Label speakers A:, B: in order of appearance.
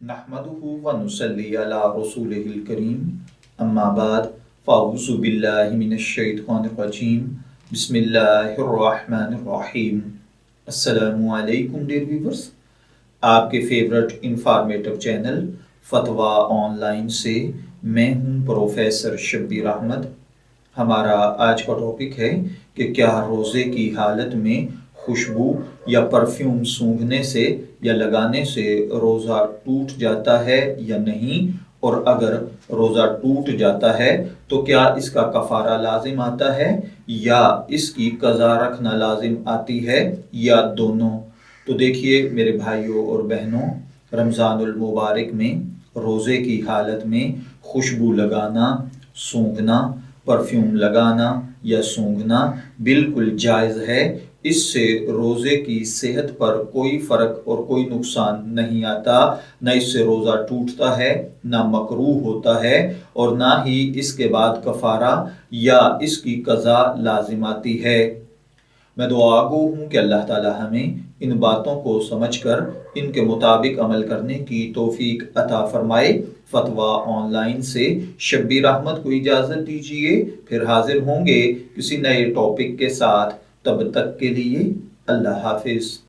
A: नहमदुहु व नुसल्ली अला रसूलिहिल करीम अम्मा बाद फ़अऊज़ु बिल्लाहि मिनश शैतानिर रजीम बिस्मिल्लाहिर रहमानिर रहीम। अस्सलामु अलैकुम डियर व्यूअर्स, आपके फेवरेट इंफॉर्मेटिव चैनल फतवा ऑनलाइन से मैं हूं प्रोफेसर शब्बीर अहमद। हमारा आज का टॉपिक है कि क्या रोज़े की हालत में खुशबू या परफ्यूम सूंघने से या लगाने से रोज़ा टूट जाता है या नहीं, और अगर रोज़ा टूट जाता है तो क्या इसका कफ़ारा लाजिम आता है या इसकी कज़ा रखना लाजिम आती है या दोनों। तो देखिए मेरे भाइयों और बहनों, रमज़ानुल मुबारक में रोज़े की हालत में खुशबू लगाना, सूंघना, परफ्यूम लगाना या सूंघना बिल्कुल जायज़ है। इससे रोज़े की सेहत पर कोई फ़र्क और कोई नुकसान नहीं आता। न इससे रोज़ा टूटता है, ना मकरूह होता है, और ना ही इसके बाद कफ़ारा या इसकी कज़ा लाजिम आती है। मैं दुआ गो हूँ कि अल्लाह ताला हमें इन बातों को समझकर इनके मुताबिक अमल करने की तौफीक अता फरमाए। फतवा ऑनलाइन से शब्बीर अहमद को इजाज़त दीजिए, फिर हाजिर होंगे किसी नए टॉपिक के साथ। तब तक के लिए अल्लाह हाफिज़।